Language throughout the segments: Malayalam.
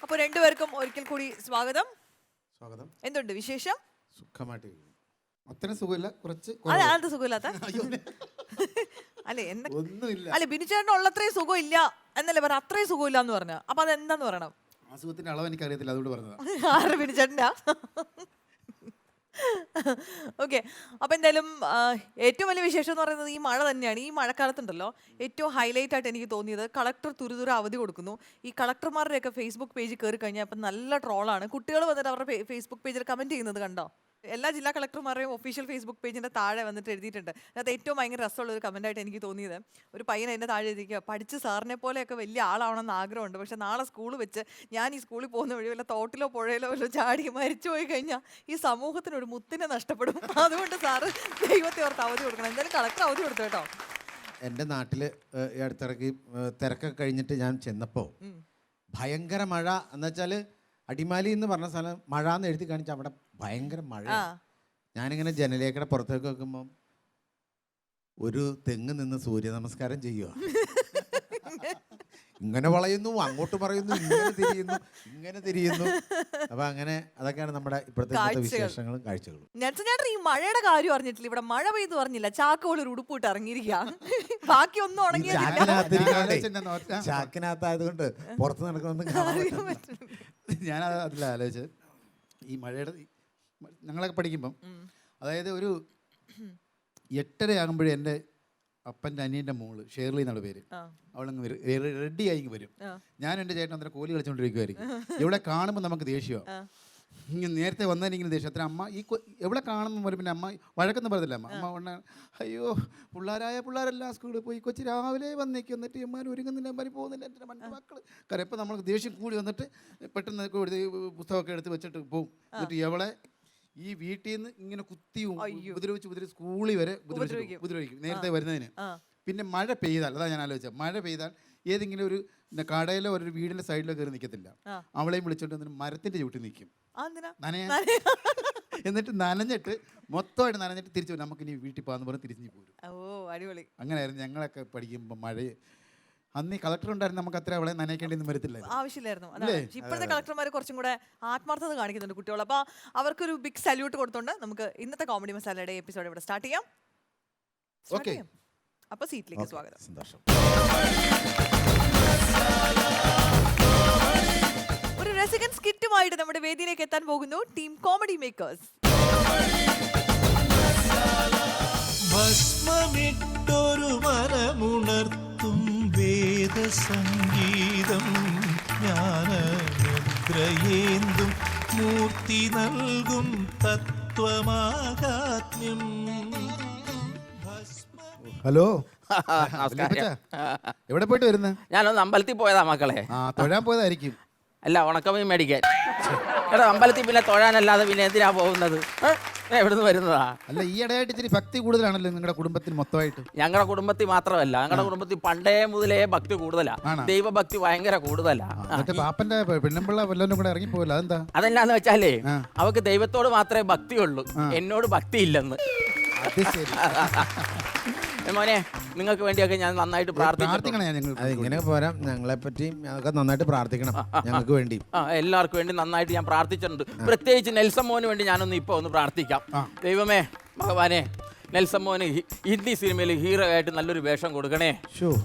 അപ്പോൾ രണ്ടുപേർക്കും ഒരിക്കൽ കൂടി സ്വാഗതം. സ്വാഗതം. എന്തുണ്ട് വിശേഷം? സുഖമായിട്ട്. അത്ര സുഖമില്ല, കുറച്ച് അതെ സുഖമില്ലാത്ത അല്ലെ ഒന്നുമില്ല. അല്ലെ ബിനുചേട്ടൻ ഉള്ളത്രയും സുഖം ഇല്ല എന്നല്ലേ പറഞ്ഞ, അത്രയും സുഖമില്ല എന്ന് പറഞ്ഞു. അപ്പൊ അതെന്താന്ന് പറയണം? അസുഖത്തിന്റെ അളവ് എനിക്ക് അറിയത്തില്ല, അതുകൊണ്ട് പറഞ്ഞതാ. ആരുടെ ബിനുചേട്ടൻ്റെ? ഓക്കെ. അപ്പൊ എന്തായാലും ഏറ്റവും വലിയ വിശേഷം എന്ന് പറയുന്നത് ഈ മഴ തന്നെയാണ്. ഈ മഴക്കാലത്തുണ്ടല്ലോ ഏറ്റവും ഹൈലൈറ്റ് ആയിട്ട് എനിക്ക് തോന്നിയത് കളക്ടർ തുരുതുര അവധി കൊടുക്കുന്നു. ഈ കളക്ടർമാരുടെയൊക്കെ ഫേസ്ബുക്ക് പേജിൽ കയറി കഴിഞ്ഞാൽ ഇപ്പം നല്ല ട്രോളാണ്. കുട്ടികൾ വന്നിട്ട് അവരുടെ ഫേസ്ബുക്ക് പേജിൽ കമന്റ് ചെയ്യുന്നത് കണ്ടോ? എല്ലാ ജില്ലാ കളക്ടർമാരുടെയും ഒഫീഷ്യൽ ഫേസ്ബുക്ക് പേജിന്റെ താഴെ വന്നിട്ട് എഴുതിയിട്ടുണ്ട്. അത് ഏറ്റവും ഭയങ്കര രസമുള്ള ഒരു കമന്റായിട്ട് എനിക്ക് തോന്നിയത്, ഒരു പയ്യൻ എൻ്റെ താഴെ എഴുതിക്കുക, പഠിച്ച് സാറിനെ പോലെയൊക്കെ വലിയ ആളാവണമെന്ന് ആഗ്രഹമുണ്ട്, പക്ഷെ നാളെ സ്കൂൾ വെച്ച് ഞാൻ ഈ സ്കൂളിൽ പോകുന്ന വഴി വല്ല തോട്ടിലോ പുഴയിലോ വല്ലോ ചാടി മരിച്ചു പോയി കഴിഞ്ഞാൽ ഈ സമൂഹത്തിനൊരു മുത്തിനെ നഷ്ടപ്പെടും. അതുകൊണ്ട് സാറ് ദൈവത്തെ ഓർത്ത് അവധി കൊടുക്കണം. എന്തായാലും കളക്ടർ അവധി കൊടുത്തു കേട്ടോ. എൻ്റെ നാട്ടിൽ അടുത്തിറക്കി തിരക്കൊക്കെ കഴിഞ്ഞിട്ട് ഞാൻ ചെന്നപ്പോൾ ഭയങ്കര മഴ എന്നുവെച്ചാൽ അടിമാലി എന്ന് പറഞ്ഞ സ്ഥലം മഴ എന്ന് എഴുതി കാണിച്ചാൽ അവിടെ ഭയങ്കര മഴ. ഞാനിങ്ങനെ ജനലേക്കടെ പുറത്തേക്ക് വെക്കുമ്പോൾ ഒരു തെങ്ങ് നിന്ന് സൂര്യ നമസ്കാരം ചെയ്യുക. ഇങ്ങനെ വളയുന്നു, അങ്ങോട്ട് പറയുന്നു, ഇങ്ങനെ തിരിയുന്നു. അപ്പൊ അങ്ങനെ അതൊക്കെയാണ് നമ്മുടെ ഇപ്പോഴത്തെ വിശേഷങ്ങളും കാഴ്ചകളും. ഈ മഴയുടെ കാര്യം അറിഞ്ഞിട്ടില്ല, ഇവിടെ മഴ പെയ്തു പറഞ്ഞില്ല, ചാക്കോൾ ഒരു ഉടുപ്പിട്ട് ഇറങ്ങിയിരിക്കുക, ബാക്കി ഒന്നും ചാക്കിനകത്തായതുകൊണ്ട് പുറത്ത് നടക്കണമെന്ന് കാണാൻ. ഞാൻ അതില്ല ആലോചിച്ചത്, ഈ മഴയുടെ ഞങ്ങളൊക്കെ പഠിക്കുമ്പം അതായത് ഒരു 8:30 ആകുമ്പോഴേ എൻ്റെ അപ്പൻ്റെ അനിയൻ്റെ മോള് ഷേർലി എന്നുള്ള പേര്, അവളങ്ങ് റെഡി ആയി വരും. ഞാൻ എൻ്റെ ചേട്ടൻ അന്നേരം കോലി കളിച്ചുകൊണ്ടിരിക്കുമായിരിക്കും. ഇവിടെ കാണുമ്പോൾ നമുക്ക് ദേഷ്യമാണ്. ഇങ്ങനെ നേരത്തെ വന്നതിനിങ്ങനെ ദേഷ്യം. അത്ര അമ്മ ഈ എവിടെ കാണുമ്പോൾ വരും. പിന്നെ അമ്മ വഴക്കൊന്നും പറയത്തില്ല. അമ്മ ഉടനെ അയ്യോ പിള്ളേരെല്ലാം സ്കൂളിൽ പോയി, കൊച്ചി രാവിലെ വന്നേക്കും, എന്നിട്ട് അമ്മ ഒരുങ്ങുന്നില്ല, അമ്മ പോകുന്നില്ല, എൻ്റെ മക്കൾ കാര്യം. എപ്പോൾ നമ്മൾക്ക് ദേഷ്യം കൂടി വന്നിട്ട് പെട്ടെന്ന് പുസ്തകമൊക്കെ എടുത്ത് വെച്ചിട്ട് പോകും. എന്നിട്ട് എവളെ ഈ വീട്ടിൽ നിന്ന് ഇങ്ങനെ കുത്തി ഉപദ്രവിച്ച് സ്കൂളിൽ വരെ ഉപദ്രവിക്കും നേരത്തെ വരുന്നതിന്. പിന്നെ മഴ പെയ്താൽ, അതാ ഞാൻ ആലോചിച്ചത്, മഴ പെയ്താൽ ഏതെങ്കിലും ഒരു കടയിലോ ഒരു വീടിൻ്റെ സൈഡിലോ കയറി നിൽക്കത്തില്ല, അവളെയും വിളിച്ചോണ്ട് വന്നിട്ട് മരത്തിൻ്റെ ചുവട്ടിൽ നിൽക്കും നനയാൻ. എന്നിട്ട് നനഞ്ഞിട്ട് മൊത്തമായിട്ട് നനഞ്ഞിട്ട് തിരിച്ചു വരും. നമുക്ക് ഇനി വീട്ടിൽ പോകാന്ന് പറഞ്ഞ് തിരിഞ്ഞു പോരും. അങ്ങനെയായിരുന്നു ഞങ്ങളൊക്കെ പഠിക്കുമ്പോൾ. മഴ അന്ന് ഈ കളക്ടർ ഉണ്ടായിരുന്നു, നമുക്ക് അത്ര അവളെ നനയ്ക്കേണ്ടിയൊന്നും വരത്തില്ല, ആവശ്യമില്ലായിരുന്നു. ഇപ്പോഴത്തെ കളക്ടർമാർ കുറച്ചും കൂടെ ആത്മാർത്ഥത കാണിക്കുന്നുണ്ട് കുട്ടികൾ. അപ്പോൾ അവർക്കൊരു ബിഗ് സല്യൂട്ട് കൊടുത്തോണ്ട് നമുക്ക് ഇന്നത്തെ കോമഡി മസാലയുടെ എപ്പിസോഡ് ഇവിടെ സ്റ്റാർട്ട് ചെയ്യാം. ഓക്കെ, അപ്പൊ സീറ്റിലേക്ക് സ്വാഗതം. സന്തോഷം. ഒരു രസികൻ സ്കിറ്റുമായിട്ട് നമ്മുടെ വേദിയിലേക്ക് എത്താൻ പോകുന്നു ടീം കോമഡി മേക്കേഴ്സ്. ഭസ്മമിട്ടൊരു മനമുണർത്തും വേദസംഗീതം, ജ്ഞാനമുദ്രയേന്തും മൂർത്തി നൽകും തത്വമാഹാത്മ്യം. ഹലോ, എവിടെ പോയിട്ട് വരുന്നത്? ഞാനൊന്ന് അമ്പലത്തിൽ പോയതാ മക്കളെ. തൊഴാൻ പോയതായിരിക്കും. അല്ല, ഉണക്കമീൻ മേടിക്കാൻ. എടാ, അമ്പലത്തിൽ പിന്നെ തൊഴാനല്ലാതെ പിന്നെ എന്തിനാ പോകുന്നത്? എവിടുന്ന് വരുന്നതാ? അല്ല, ഈ ഇടയായിട്ട് ഇച്ചിരി ഭക്തി കൂടുതലാണല്ലോ നിങ്ങളുടെ കുടുംബത്തിൽ മൊത്തമായിട്ട്. ഞങ്ങളുടെ കുടുംബത്തിൽ മാത്രമല്ല, ഞങ്ങളുടെ കുടുംബത്തിൽ പണ്ടേ മുതലേ ഭക്തി കൂടുതലാ, ദൈവഭക്തി ഭയങ്കര കൂടുതലാ. പാപ്പന്റെ പെണ്ണുമ്പിള്ള വല്ലവരും കൂടെ ഇറങ്ങി പോയല്ലോ, അതെന്താ? അതെന്നാന്ന് വെച്ചാലേ അവക്ക് ദൈവത്തോട് മാത്രമേ ഭക്തിയുള്ളൂ, എന്നോട് ഭക്തി ഇല്ലെന്ന്. മോനെ, നിങ്ങൾക്ക് വേണ്ടിയൊക്കെ ഞാൻ നന്നായിട്ട് പ്രാർത്ഥിക്കണം. ഇങ്ങനെ പോരാ, ഞങ്ങളെ പറ്റി നന്നായിട്ട് പ്രാർത്ഥിക്കണം. ഞങ്ങൾക്ക് വേണ്ടി എല്ലാവർക്കും വേണ്ടി നന്നായിട്ട് ഞാൻ പ്രാർത്ഥിച്ചിട്ടുണ്ട്. പ്രത്യേകിച്ച് നെൽസൺ മോന് വേണ്ടി ഞാനൊന്ന് ഇപ്പൊ ഒന്ന് പ്രാർത്ഥിക്കാം. ദൈവമേ, ഭഗവാനെ, നെൽസൺ മോന് ഹിന്ദി സിനിമയിൽ ഹീറോ ആയിട്ട് നല്ലൊരു വേഷം കൊടുക്കണേ.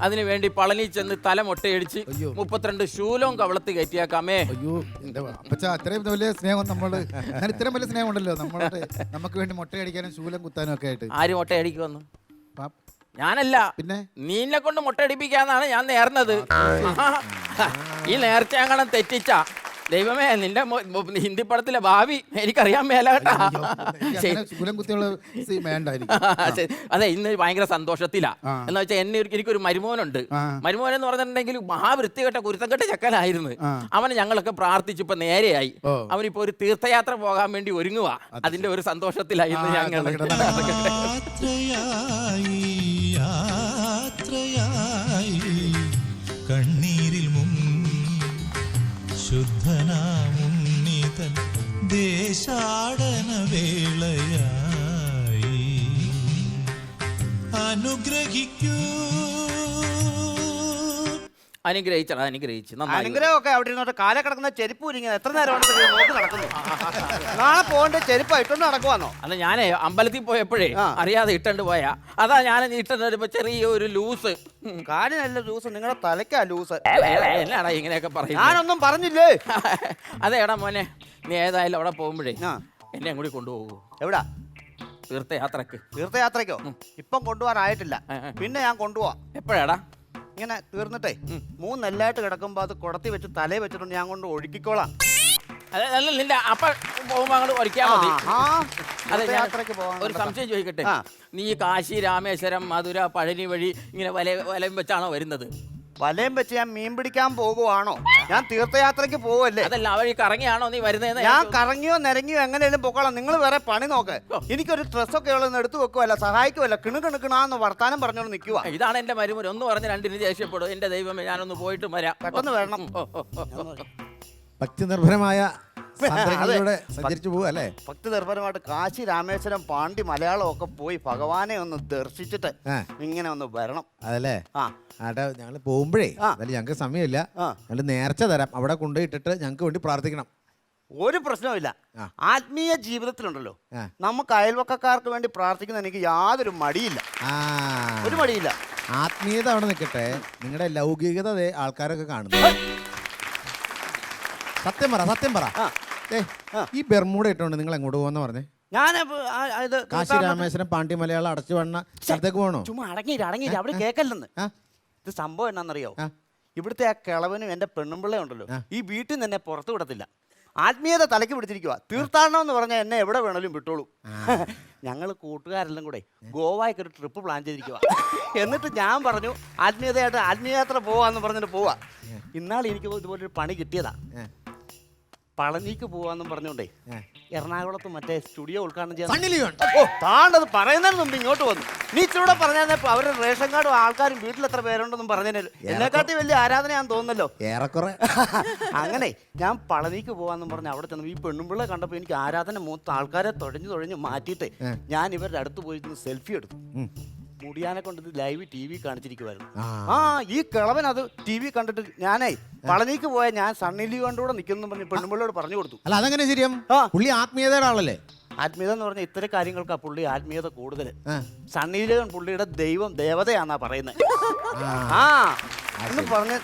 അതിനു വേണ്ടി പളനി ചെന്ന് തല മൊട്ടയടിച്ച് 32 ശൂലവും കവളത്ത് കയറ്റിയാക്കാമേ. അയ്യോ അത്രയും വലിയ സ്നേഹം, നമ്മള് ഇത്രയും വലിയ സ്നേഹം ഉണ്ടല്ലോ നമ്മളോട്. നമുക്ക് വേണ്ടി മൊട്ടയടിക്കാനും ശൂലം കുത്താനും ഒക്കെ ആയിട്ട്. ആര് മൊട്ടയടിക്കുമെന്ന്? ഞാനല്ല, പിന്നെ നീനെ കൊണ്ട് മുട്ടടിപ്പിക്കാന്നാണ് ഞാൻ നേർന്നത്. ഈ നേർച്ച അങ്ങനെ തെറ്റിച്ച ദൈവമേ, നിന്റെ ഹിന്ദി പടത്തിലെ ഭാവി എനിക്കറിയാൻ മേലാട്ടാ. അതെ, ഇന്ന് ഭയങ്കര സന്തോഷത്തിലാ. എന്ന് വെച്ചാൽ എനിക്കൊരു മരുമോനുണ്ട്. മരുമോൻ എന്ന് പറഞ്ഞിട്ടുണ്ടെങ്കിൽ മഹാവൃത്തികെട്ട കുരുത്തക്കെട്ട ചക്കനായിരുന്നു. അവനെ ഞങ്ങളൊക്കെ പ്രാർത്ഥിച്ചിപ്പോ നേരെയായി. അവനിപ്പോ ഒരു തീർത്ഥയാത്ര പോകാൻ വേണ്ടി ഒരുങ്ങുക. അതിന്റെ ഒരു സന്തോഷത്തിലായിരുന്നു ഞങ്ങൾ. കണ്ണീരിൽ ശുദ്ധനാമുന്നിതൻ ദേശാടന വേളയായി അനുഗ്രഹിക്കൂ അനുഗ്രഹിച്ചടാ, അനുഗ്രഹിച്ച് നന്നായി. അനുഗ്രഹമൊക്കെ അവിടെ ഇരുന്നോട്ട് കാലെ കിടക്കുന്ന ചെരുപ്പ് ഉരിങ്ങനെ എത്ര നേരമാണ് നോക്കി നടക്കുന്നു. നാളെ പോകേണ്ട ചെരുപ്പ് ഇട്ടോണ്ട് നടക്കുവാന്നോ? അല്ല, ഞാനേ അമ്പലത്തിൽ പോയപ്പോഴേ അറിയാതെ ഇട്ടണ്ട് പോയാ. അതാ ഞാൻ ഇട്ടണ്ട് വരുമ്പോ ചെറിയൊരു ലൂസ്. കാലിനല്ല ലൂസ്, നിങ്ങളുടെ തലയ്ക്കാ ലൂസ്. എന്നാടാ ഇങ്ങനെയൊക്കെ പറയുന്നത്? ഞാനൊന്നും പറഞ്ഞില്ലേ. അതെ എടാ മോനെ, നീ ഏതായാലും അവിടെ പോകുമ്പോഴേ എന്നെ കൂടി കൊണ്ടുപോകൂ. എവിടാ? തീർത്ഥയാത്രക്ക്. തീർത്ഥയാത്രയ്ക്കോ? ഇപ്പം കൊണ്ടുപോകാനായിട്ടില്ല, പിന്നെ ഞാൻ കൊണ്ടുപോവാ. എപ്പോഴാടാ? ഇങ്ങനെ തീർന്നിട്ടേ 3 നെല്ലായിട്ട് കിടക്കുമ്പോ അത് കുടത്തി വെച്ച് തലേ വെച്ചിട്ടുണ്ട്, ഞാൻ കൊണ്ട് ഒഴുക്കിക്കോളാം. അല്ല, നിന്റെ അപ്പ പോകുമ്പോ അങ്ങോട്ട് ഒരിക്കാൻ മതി. അതെ, തീർത്ഥയാത്രയ്ക്ക് പോകാൻ ഒരു സംശയം ചോദിക്കട്ടെ, നീ കാശി, രാമേശ്വരം, മധുര, പഴനി വഴി ഇങ്ങനെ വലയം വെച്ചാണോ വരുന്നത്? വലയം വെച്ച് ഞാൻ മീൻ പിടിക്കാൻ പോകുവാണോ? ഞാൻ തീർത്ഥയാത്രയ്ക്ക് പോവല്ലേ. അതല്ല, ആ വഴി കറങ്ങിയാണോ നീ വരുന്നതെന്ന്? ഞാൻ കറങ്ങിയോ നിരങ്ങിയോ എങ്ങനെയും പൊക്കോളാം. നിങ്ങൾ വേറെ പണി നോക്ക്. എനിക്കൊരു ഡ്രസ്സൊക്കെ ഉള്ളതെന്ന് എടുത്തു വെക്കുവല്ല, സഹായിക്കുവല്ല, കിണുകിണുക്കിണാന്ന് വർത്താനം പറഞ്ഞോണ്ട് നിൽക്കുക. ഇതാണ് എന്റെ മരുമോൻ. ഒന്ന് പറഞ്ഞ് രണ്ടിന് ദേഷ്യപ്പെടും. എന്റെ ദൈവമേ, ഞാനൊന്ന് പോയിട്ട് വരാം. പെട്ടെന്ന് വരണം. ഭക്തി നിർഭരമായ സാന്ദ്രങ്ങളിലൂടെ സഞ്ചരിച്ചു പോവുക അല്ലേ? ഭക്തി നിർഭരമായിട്ട് കാശി, രാമേശ്വരം, പാണ്ടി, മലയാളം ഒക്കെ പോയി ഭഗവാനെ ഒന്ന് ദർശിച്ചിട്ട് ഇങ്ങനെ ഒന്ന് വരണം. അതല്ലേ? ആ ആട്ടെ, ഞങ്ങൾ പോകുമ്പോഴേ എന്നാലും ഞങ്ങൾക്ക് സമയമില്ല, ഞങ്ങൾ നേർച്ച തരാം. അവിടെ കൊണ്ടുപോയിട്ടിട്ട് ഞങ്ങൾക്ക് വേണ്ടി പ്രാർത്ഥിക്കണം. ഒരു പ്രശ്നവുമില്ല. ആത്മീയ ജീവിതത്തിലുണ്ടല്ലോ, നമുക്ക് അയൽവക്കക്കാർക്ക് വേണ്ടി പ്രാർത്ഥിക്കുന്ന എനിക്ക് യാതൊരു മടിയില്ല, ഒരു മടിയില്ല. ആത്മീയത അവിടെ നിൽക്കട്ടെ, നിങ്ങളുടെ ലൗകികത ആൾക്കാരൊക്കെ കാണുന്നു. സത്യം പറ, സത്യം പറ. ഈ ബെർമൂഡ ഇട്ടോണ്ട് നിങ്ങൾ എങ്ങോട്ട് പോകുന്ന പറഞ്ഞേ? ഞാൻ കാശി, രാമേശ്വരം, പാണ്ടി, മലയാളം അടച്ചു വണ്ണ സ്ഥലത്തേക്ക് പോകണോ? ചുമ്മാ അടങ്ങിയില്ല, അവിടെ കേക്കല്ലെന്ന്. ഇത് സംഭവം എന്നാന്നറിയോ? ഇവിടുത്തെ ആ കിളവനും എന്റെ പെണ്ണുമ്പിള്ള ഉണ്ടല്ലോ, ഈ വീട്ടിൽ നിന്ന് എന്നെ പുറത്തു വിടത്തില്ല. ആത്മീയത തലയ്ക്ക് പിടിച്ചിരിക്കുക. തീർത്ഥാടനം എന്ന് പറഞ്ഞാൽ എന്നെ എവിടെ വേണേലും വിട്ടോളൂ. ഞങ്ങൾ കൂട്ടുകാരെല്ലാം കൂടെ ഗോവയ്ക്ക് ഒരു ട്രിപ്പ് പ്ലാൻ ചെയ്തിരിക്കുക. എന്നിട്ട് ഞാൻ പറഞ്ഞു ആത്മീയതയായിട്ട് ആത്മീയയാത്ര പോവാന്ന് പറഞ്ഞിട്ട് പോവാ. ഇന്നാൾ എനിക്ക് ഇതുപോലൊരു പണി കിട്ടിയതാ. പളനിക്ക് പോവാന്നും പറഞ്ഞോണ്ടേ എറണാകുളത്ത് മറ്റേ സ്റ്റുഡിയോ ഉദ്ഘാടനം ചെയ്യാൻ. ഓ, താണ്ടത് പറയുന്നതിന് മുമ്പ് ഇങ്ങോട്ട് വന്നു. നീ ഇച്ചിരൂടെ പറഞ്ഞാൽ അവരുടെ റേഷൻ കാർഡും ആൾക്കാരും വീട്ടിൽ എത്ര പേരുണ്ടെന്നും പറഞ്ഞല്ലോ. എന്നെക്കാട്ടി വലിയ ആരാധനയാന്ന് തോന്നുന്നല്ലോ. ഏറെക്കുറെ. അങ്ങനെ ഞാൻ പളനിക്ക് പോവാന്നും പറഞ്ഞ് അവിടെ ചെന്നു. ഈ പെണ്ണുമ്പിള്ള കണ്ടപ്പോൾ എനിക്ക് ആരാധന മൂത്ത് ആൾക്കാരെ തുഴഞ്ഞു മാറ്റിയിട്ട് ഞാൻ ഇവരുടെ അടുത്ത് പോയി സെൽഫി എടുത്തു. മുടിയാനെ കൊണ്ട് ലൈവ് TV കാണിച്ചിരിക്കുവായിരുന്നു. ഈ കിളവൻ അത് TV കണ്ടിട്ട് ഞാനേ പളനിക്ക് പോയ ഞാൻ സണ്ണി ലിയോന്റെ നിൽക്കുന്നു പറഞ്ഞ് പെണ്ണുമ്പിള്ളയോട് പറഞ്ഞു കൊടുത്തു. അല്ല, അതങ്ങനെ ശരിയാ? പുള്ളി ആത്മീയതയുടെ ആളല്ലേ? ആത്മീയത എന്ന് പറഞ്ഞാൽ ഇത്തരം കാര്യങ്ങൾക്കാ പുള്ളി ആത്മീയത കൂടുതൽ. സണ്ണി ലിയോൺ പുള്ളിയുടെ ദേവതയാന്നാ പറയുന്നത്. എന്ന് പറഞ്ഞ്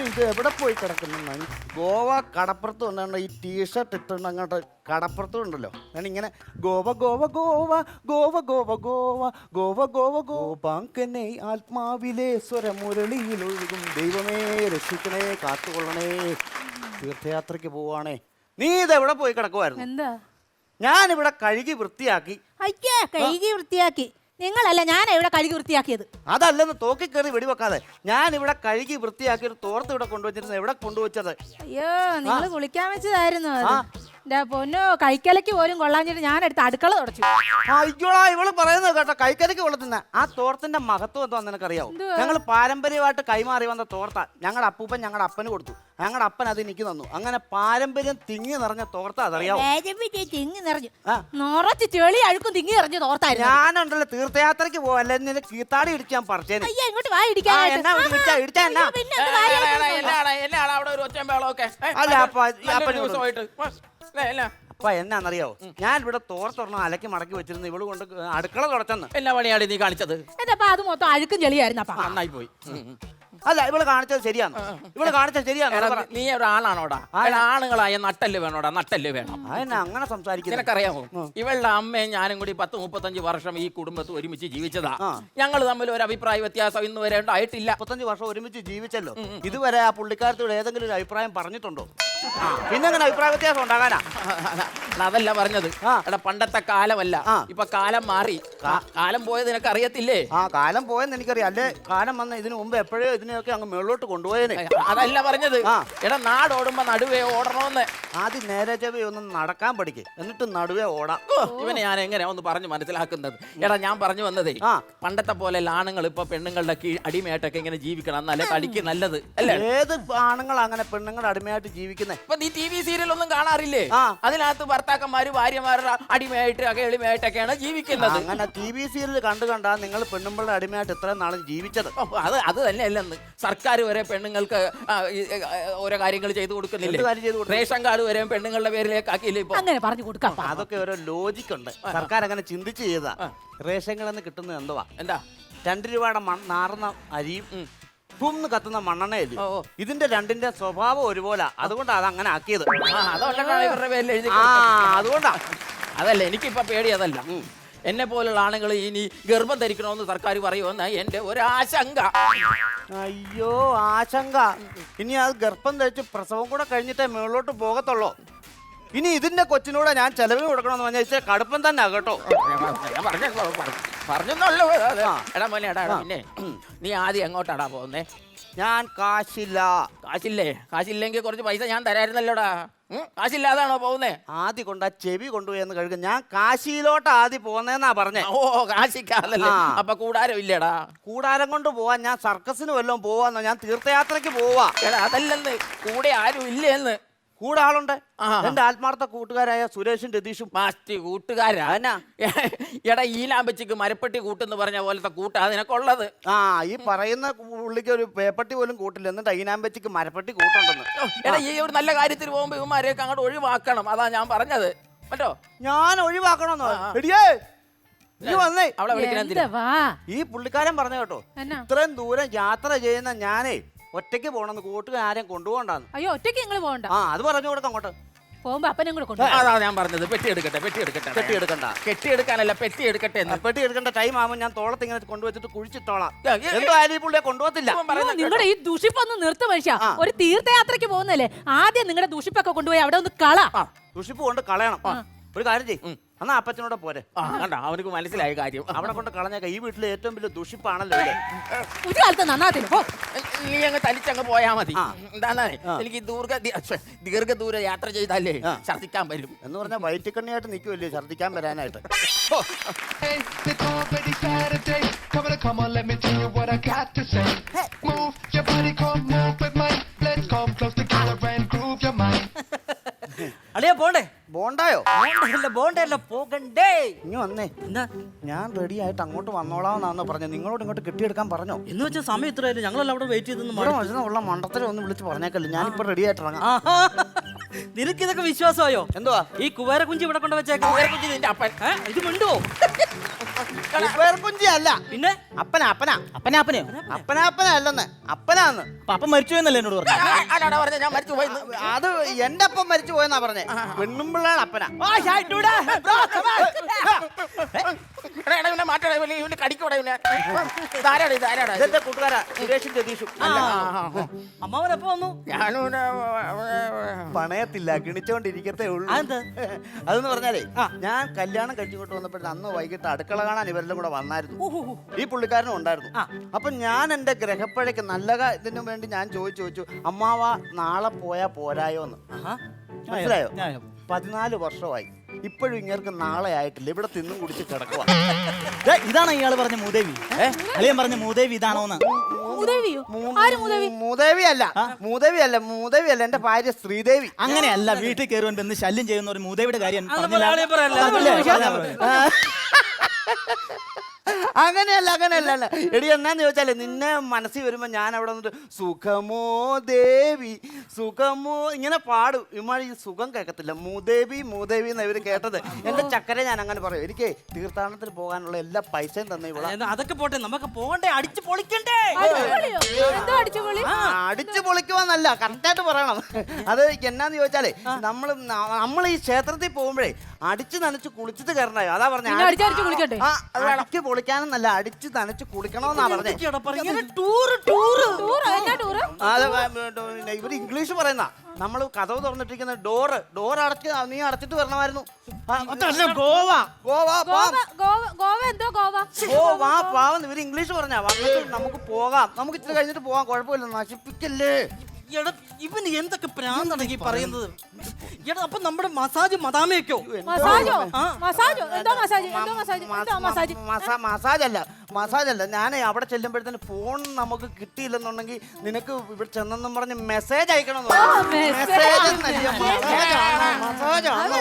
ഇത് എവിടെ പോയി കിടക്കുന്നു? ഗോവ കടപ്പുറത്ത് വന്നാണ് ഈ ടീഷർട്ട് ഇട്ടുണ്ട്. അങ്ങോട്ട് കടപ്പുറത്തും ഉണ്ടല്ലോ, ഞാൻ ഇങ്ങനെ ഗോവ ഗോവ ഗോവ ഗോവ ഗോവ ഗോവ ഗോവ ഗോവ ഗോപാങ്കനെ ആത്മാവിലെ സ്വരമുരളിയിൽ ഒഴുകും ദൈവമേ രക്ഷിക്കണേ കാത്തുകൊള്ളണേ. തീർത്ഥയാത്രയ്ക്ക് പോവാണേ. നീ ഇത് എവിടെ പോയി കിടക്കുമായിരുന്നു? എന്താ? ഞാനിവിടെ കഴുകി വൃത്തിയാക്കി. അയ്യേ, കഴുകി വൃത്തിയാക്കി നിങ്ങളല്ല, ഞാൻ ഇവിടെ കഴുകി വൃത്തിയാക്കിയത്. അതല്ലെന്ന് തോക്കി കയറി വെടിവെക്കാതെ. ഞാൻ ഇവിടെ കഴുകി വൃത്തിയാക്കി ഒരു തോർത്ത് ഇവിടെ കൊണ്ടുവച്ചിരുന്നത്. എവിടെ കൊണ്ടുവച്ചത്? അയ്യോ, നിങ്ങൾ കുളിക്കാൻ വെച്ചതായിരുന്നു അത്. എന്റെ പൊന്നോ, കൈക്കലയ്ക്ക് പോലും കൊള്ളാഞ്ഞിട്ട് ഞാൻ എടുത്ത് അടുക്കള തുടച്ചു. അയ്യോടാ, ഇവള് പറയുന്നത് കേട്ടോ, കൈക്കലയ്ക്ക് കൊള്ളത്തിന്ന. ആ തോർത്തിന്റെ മഹത്വം എന്താ നിനക്കറിയാവോ? ഞങ്ങൾ പാരമ്പര്യമായിട്ട് കൈമാറി വന്ന തോർത്ത ഞങ്ങളുടെ അപ്പൂപ്പൻ ഞങ്ങളുടെ അപ്പന് കൊടുത്തു. ഞങ്ങളുടെ അപ്പൻ അത് എനിക്ക് തന്നു. അങ്ങനെ പാരമ്പര്യം തിങ്ങി നിറഞ്ഞ തോർത്ത അതറിയാവോ? തിങ്ങി നിറഞ്ഞു, നിറച്ച് ചെളി അഴുക്കും തിങ്ങി നിറഞ്ഞു തോർത്തായിരുന്നു. ഞാനുണ്ടല്ലോ തീർത്ഥയാത്രയ്ക്ക് പോവല്ലേ, നിന്റെ കീത്താടി ഇടിച്ച് ഞാൻ പറിച്ചേനെ. ഇങ്ങോട്ട് വാ ഇടിക്കാൻ. അപ്പൊ എന്നാന്നറിയാവോ, ഞാൻ ഇവിടെ തോർത്തൊരെണ്ണം അലക്കി മടക്കി വെച്ചിരുന്നു. ഇവള് കൊണ്ട് അടുക്കള തുടച്ചെന്ന്. എല്ലാ പണിയാണ് നീ കാണിച്ചത്. എന്റെ അപ്പൊ അത് മൊത്തം അഴുക്കും ചെളിയായിരുന്നു. അപ്പൊ നന്നായി പോയി. അല്ല, ഇവള് കാണിച്ചത് ശരിയാണ്. ഇവള് കാണിച്ചത് ശരിയാണ്. നീ ഒരാളാണോടാ? ആണുങ്ങളായ നട്ടല് വേണോടാ, നട്ടല് വേണം. അതെന്നാ അങ്ങനെ സംസാരിക്കുന്നത്? നിനക്കറിയാമോ, ഇവളുടെ അമ്മയും ഞാനും കൂടി 10-35 വർഷം ഈ കുടുംബത്ത് ഒരുമിച്ച് ജീവിച്ചതാ. ഞങ്ങൾ തമ്മിൽ ഒരു അഭിപ്രായ വ്യത്യാസം ഇന്ന് വരെ ഉണ്ടായിട്ടില്ല. 35 വർഷം ഒരുമിച്ച് ജീവിച്ചല്ലോ. ഇതുവരെ ആ പുള്ളിക്കാരത്തോട് ഏതെങ്കിലും ഒരു അഭിപ്രായം പറഞ്ഞിട്ടുണ്ടോ? പിന്നെ അങ്ങനെ അഭിപ്രായ വ്യത്യാസം ഉണ്ടാകാനാ? അതല്ല പറഞ്ഞത്. എടാ, പണ്ടത്തെ കാലമല്ല, ഇപ്പൊ കാലം മാറി. കാലം പോയത് നിനക്ക് അറിയത്തില്ലേ? കാലം പോയെന്ന് എനിക്കറിയാം. അല്ലേ, കാലം വന്ന ഇതിനു മുമ്പ് എപ്പോഴേ ഇതിനെയൊക്കെ അങ്ങ് മേളോട്ട് കൊണ്ടുപോയേനെ. അതല്ല പറഞ്ഞത്. എടാ, നാടോടുമ്പോ നടുവേ ഓടണോന്ന്. ആദ്യം നേരെ ചെവി ഒന്ന് നടക്കാൻ പഠിക്കും, എന്നിട്ട് നടുവേ ഓടാം. ഇവനെ ഞാൻ എങ്ങനെയാ ഒന്ന് പറഞ്ഞു മനസ്സിലാക്കുന്നത്? എടാ, ഞാൻ പറഞ്ഞു വന്നതേ, പണ്ടത്തെ പോലെ ആണുങ്ങൾ ഇപ്പൊ പെണ്ണുങ്ങളുടെ അടിമയായിട്ടൊക്കെ ഇങ്ങനെ ജീവിക്കണം, എന്നല്ലേ തടിക്ക് നല്ലത് അല്ലേ? ഏത് ആണുങ്ങൾ അങ്ങനെ പെണ്ണുങ്ങളുടെ അടിമയായിട്ട് ജീവിക്കുന്ന ജീവിക്കുന്നത്. ഇപ്പൊ നീ TV സീരിയലൊന്നും കാണാറില്ലേ? ആ. അതിനകത്ത് ഭർത്താക്കന്മാര് ഭാര്യമാരുടെ അടിമയായിട്ട് എളിമയായിട്ടൊക്കെയാണ് ജീവിക്കുന്നത്. അങ്ങനെ TV സീരിയൽ കണ്ടാ നിങ്ങൾ പെണ്ണുമ്പിളുടെ അടിമയായിട്ട് ഇത്രയും നാളും ജീവിച്ചത്. ഓ, അത് തന്നെയല്ലെന്ന് സർക്കാർ വരെ പെണ്ണുങ്ങൾക്ക് ഓരോ കാര്യങ്ങൾ ചെയ്തു കൊടുക്കുന്നില്ലേ? എന്ത് കാര്യം ചെയ്തു കൊടുക്കും? റേഷൻ കാർഡ് വരെ പെണ്ണുങ്ങളുടെ പേരിലേക്ക് ആക്കിയില്ലേ ഇപ്പൊ? അങ്ങനെ പറഞ്ഞു കൊടുക്കാം അതൊക്കെ ഓരോ ലോജിക് ഉണ്ട്. സർക്കാർ അങ്ങനെ ചിന്തിച്ച് ചെയ്താ. റേഷൻകളെന്ന് കിട്ടുന്നത് എന്തുവാ? എന്താ 2 രൂപയുടെ നാറുന്ന അരിയും ഭൂന്ന് കത്തുന്ന മണ്ണെണ്ണയല്ലേ? ഓ, ഓ. ഇതിന്റെ രണ്ടിന്റെ സ്വഭാവം ഒരുപോലെ, അതുകൊണ്ടാ അത് അങ്ങനെ ആക്കിയത്. അതുകൊണ്ടാണ് ഇവരുടെ പേരിൽ എഴുതി ആ കൊടുത്തത്. അതുകൊണ്ടാ. അതല്ല, എനിക്കിപ്പോ പേടി അതല്ല. എന്നെ പോലുള്ള ആളുകൾ ഇനി ഗർഭം ധരിക്കണമെന്ന് സർക്കാർ പറയുമെന്ന എന്റെ ഒരു ആശങ്ക. അയ്യോ ആശങ്ക. ഇനി അത് ഗർഭം ധരിച്ച് പ്രസവം കൂടെ കഴിഞ്ഞിട്ടേ മുകളിലോട്ട് പോകത്തുള്ളൂ. ഇനി ഇതിന്റെ കൊച്ചിനൂടെ ഞാൻ ചെലവിന് കൊടുക്കണമെന്ന് പറഞ്ഞാൽ ഇച്ചിരി കടുപ്പം തന്നെ കേട്ടോ. ഞാൻ പറഞ്ഞെന്നുള്ളൂ. എടാ മോനെ, എടാ പിന്നെ നീ ആദ്യം എങ്ങോട്ടാടാ പോകുന്നേ? ഞാൻ കാശില്ല. കാശില്ലെങ്കിൽ കുറച്ച് പൈസ ഞാൻ തരായിരുന്നല്ലോടാ. കാശില്ലാതാണോ പോകുന്നേ? ആദ്യം കൊണ്ട് ആ ചെവി കൊണ്ടുപോയി എന്ന് കഴുകും. ഞാൻ കാശിയിലോട്ട് ആദ്യം പോന്നേന്നാ പറഞ്ഞേ. ഓ, കാശിക്കാതല്ലേ? അപ്പൊ കൂടാരം ഇല്ലേടാ? കൂടാരം കൊണ്ട് പോവാൻ ഞാൻ സർക്കസിന് വല്ലതും പോവാന്നോ? ഞാൻ തീർത്ഥയാത്രയ്ക്ക് പോവാ. എടാ അതല്ലെന്ന്, കൂടെ ആരും ഇല്ലേന്ന്. കൂടെ ആളുണ്ട്. എന്റെ ആത്മാർത്ഥ കൂട്ടുകാരായ സുരേഷും രതീഷും. മാസ്റ്റി കൂട്ടുകാരാ? എന്നാ എടാ ഈലാമ്പച്ചിക്ക് മരപ്പെട്ടി കൂട്ടെന്ന് പറഞ്ഞ പോലത്തെ കൂട്ടാ നിനക്കുള്ളത്. ആ ഈ പറയുന്ന പുള്ളിക്ക് ഒരു പേപ്പട്ടി പോലും കൂട്ടില്ല, എന്നിട്ട് ഈനാമ്പച്ചിക്ക് മരപ്പെട്ടി കൂട്ടുണ്ടെന്ന്. എടാ ഈ ഒരു നല്ല കാര്യത്തിന് പോകുമ്പോ ഇവന്മാരെയൊക്കെ അങ്ങോട്ട് ഒഴിവാക്കണം. അതാ ഞാൻ പറഞ്ഞത് കേട്ടോ. ഞാൻ ഒഴിവാക്കണമെന്നോ? എടിയേ നീ വന്നേ. അവളെ വിളിക്കാൻ എന്തുവാ? ഈ പുള്ളിക്കാരൻ പറഞ്ഞ കേട്ടോ, എന്നാ? ഇത്രയും ദൂരം യാത്ര ചെയ്യുന്ന ഞാനേ ഒറ്റയ്ക്ക് പോണെന്ന്, കൂട്ടുകാരെയും കൊണ്ടുപോകണ്ടാന്ന്. അയ്യോ ഒറ്റയ്ക്ക് നിങ്ങൾ പോകണ്ട. ആ അത് പറഞ്ഞു കൊടുക്കാം അങ്ങോട്ട്. പോകുമ്പോ അപ്പനെ കൂടെ കൊണ്ടു. അതാ ഞാൻ പറഞ്ഞത്, പെട്ടി എടുക്കട്ടെ. കെട്ടിയെടുക്കണ്ട. കെട്ടിയെടുക്കാനല്ല, പെട്ടി എടുക്കട്ടെ എന്ന്. പെട്ടി എടുക്കേണ്ട ടൈം ആവുമ്പോൾ ഞാൻ തോളത്ത് ഇങ്ങനെ കൊണ്ടുവച്ചിട്ട് കുഴിച്ചിട്ടോളാം. എന്തായാലും ഈ പുള്ളിയെ കൊണ്ടുപോകത്തില്ല. നിങ്ങളുടെ ഈ ദുഷിപ്പൊന്ന് നിർത്ത മനുഷ്യ. ഒരു തീർത്ഥയാത്രയ്ക്ക് പോകുന്നല്ലേ, ആദ്യം നിങ്ങളുടെ ദുഷിപ്പൊക്കെ കൊണ്ടുപോയി അവിടെ ഒന്ന് കള. ദുഷിപ്പ് കൊണ്ട് കളയണം. ഒരു കാര്യം ചെയ്യും, എന്നാ അപ്പച്ചനോടെ പോരെ. കണ്ട അവനക്ക് മനസ്സിലായ കാര്യം. അവിടെ കൊണ്ട് കളഞ്ഞേക്ക. ഈ വീട്ടിലെ ഏറ്റവും വലിയ ദുഷിപ്പാണല്ലോ ഇവിടെ. ഒരു കാലത്ത് നന്നാത്തില്ല. നീ അങ്ങ് തനിച്ചങ്ങ് പോയാ മതി. എന്താണ് എനിക്ക് ദീർഘദൂര യാത്ര ചെയ്താലേ ഛർദിക്കാൻ വരും എന്ന് പറഞ്ഞാൽ വയറ്റിക്കണ്ണിയായിട്ട് നിൽക്കുമല്ലേ ഛർദ്ദിക്കാൻ വരാനായിട്ട്. Hey, it's already Saturday. Come on, let me tell you what I got to say. Move your body, come move with mine. Let's come close together and groove your mind. അളിയാ പോണ്ടേ? ബോണ്ടായോ? ബോണ്ടല്ല പോകണ്ടേ? ഇനി വന്നേ. എന്താ? ഞാൻ റെഡി ആയിട്ട് അങ്ങോട്ട് വന്നോളാന്നാന്ന് പറഞ്ഞു. നിങ്ങളോട് ഇങ്ങോട്ട് കെട്ടിയെടുക്കാൻ പറഞ്ഞോ? എന്ന് വെച്ചാൽ സമയം ഇത്രയായാലും ഞങ്ങളെല്ലാം അവിടെ വെയിറ്റ് ഇവിടെ ചെയ്തെന്ന്. ഉള്ള മണ്ടത്തരം ഒന്ന് വിളിച്ച് പറഞ്ഞേക്കല്ലേ. ഞാനിപ്പോ റെഡി ആയിട്ട് ഇറങ്ങാം. നിനക്ക് ഇതൊക്കെ വിശ്വാസമായോ? എന്തുവാ ഈ കുവേര കുഞ്ചി ഇവിടെ കൊണ്ട് വെച്ചേക്കും. കുഞ്ഞ് നിന്റെ അപ്പൻ. ഇത് മിണ്ടുവോ? കുഞ്ചി അല്ല, പിന്നെ അപ്പനാ. അല്ലെന്ന്, അപ്പനാന്ന്. അപ്പം മരിച്ചു എന്നല്ലേ എന്നോട് പറഞ്ഞു? ആരാടാ പറഞ്ഞ ഞാൻ മരിച്ചു പോയി? അത് എന്റെ അപ്പം മരിച്ചു പോയെന്നാ പറഞ്ഞേ. പെണ്ണുമ്പിള്ളാണ് അപ്പനാ. ഇതെന്റെ കൂട്ടുകാരാ സുരേഷും രതീഷും. അമ്മാവൻ എപ്പോ വന്നു? പണയത്തില്ല, കിണിച്ചോണ്ടിരിക്കത്തേ ഉള്ളൂ. അതെന്ന് പറഞ്ഞാലേ ഞാൻ കല്യാണം കഴിച്ചുകൊണ്ട് വന്നപ്പോഴത്തെ അന്ന് വൈകിട്ട് അടുക്കള കാണാൻ ഇവരെല്ലാം കൂടെ വന്നായിരുന്നു. ഈ പുള്ളിക്കാരനും ഉണ്ടായിരുന്നു. അപ്പൊ ഞാൻ എന്റെ ഗ്രഹപ്പഴയ്ക്ക് നല്ല ഇതിനു വേണ്ടി ഞാൻ ചോദിച്ചു, അമ്മാവ നാളെ പോയാ പോരായോന്ന്. മനസ്സിലായോ? 14 വർഷമായി ഇപ്പോഴും ഇങ്ങേർക്ക് നാളെ ആയിട്ടില്ല. ഇവിടെ തിന്നും കുടിച്ച് കിടക്കുക. ഇതാണോ ഇയാള് പറഞ്ഞ മൂദേവി? അളിയൻ പറഞ്ഞ മൂദേവി ഇതാണോന്ന്? മൂദേവി അല്ല എന്റെ ഭാര്യ ശ്രീദേവി. അങ്ങനെയല്ല, വീട്ടിൽ കയറുവാൻ എന്ന് ശല്യം ചെയ്യുന്ന ഒരു മൂദേവിയുടെ കാര്യം അങ്ങനെയല്ല. എടി എന്നാന്ന് ചോദിച്ചാലേ, നിന്നെ മനസ്സിൽ വരുമ്പോ ഞാൻ അവിടെ വന്നിട്ട് സുഖമോ ദേവി സുഖമോ ഇങ്ങനെ പാടും. ഇമാരി ഈ സുഖം കേൾക്കത്തില്ല. മൂദേവി എന്ന് ഇവര് കേട്ടത്. എന്റെ ചക്കരെ ഞാൻ അങ്ങനെ പറയും. എനിക്ക് തീർത്ഥാടനത്തിന് പോകാനുള്ള എല്ലാ പൈസയും തന്നെ ഇവിടെ. അതൊക്കെ പോട്ടെ, നമുക്ക് പോകണ്ടേ? അടിച്ചു പൊളിക്കണ്ടേ? അടിച്ചു പൊളിക്കുവാന്നല്ല, കറക്റ്റായിട്ട് പറയണം. അത് എന്നാന്ന് ചോദിച്ചാലേ, നമ്മൾ ഈ ക്ഷേത്രത്തിൽ പോകുമ്പോഴേ അടിച്ചു നനച്ച് കുളിച്ചിട്ട് കയറണ്ടായോ? അതാ പറഞ്ഞ അടിച്ചു പൊളിക്കാനെന്നല്ല, അടിച്ചു നനച്ച് കുളിക്കണമെന്നാ പറഞ്ഞേ. ഇവര് ഇംഗ്ലീഷ് പറയുന്ന. നമ്മള് കഥവ് തുറന്നിട്ടിരിക്കുന്ന ഡോർ അടച്ച് നീ അടച്ചിട്ട് വരണമായിരുന്നു. പാവം ഇവര് ഇംഗ്ലീഷ് പറഞ്ഞാ വന്നിട്ട് നമുക്ക് പോകാം, നമുക്ക് ഇച്ചിരി കഴിഞ്ഞിട്ട് പോകാം, കുഴപ്പമില്ല, നശിപ്പിക്കല്ലേ. എടാ ഇവന് എന്തൊക്കെ പ്രാന്താണെങ്കിൽ പറയുന്നത്. എടാ അപ്പൊ നമ്മുടെ മസാജ് മദാമയൊക്കെയോ? മസാജോ? മസാജോ? എന്തോ മസാജ്? എന്തോ മസാജ്? എന്തോ മസാജ്? മസാജല്ല ഞാൻ അവിടെ ചെല്ലുമ്പോഴത്തേന് ഫോൺ നമുക്ക് കിട്ടിയില്ലെന്നുണ്ടെങ്കിൽ നിനക്ക് ഇവിടെ ചെന്നെന്നും പറഞ്ഞ് മെസ്സേജ് അയക്കണമെന്ന് മസാജാണോ?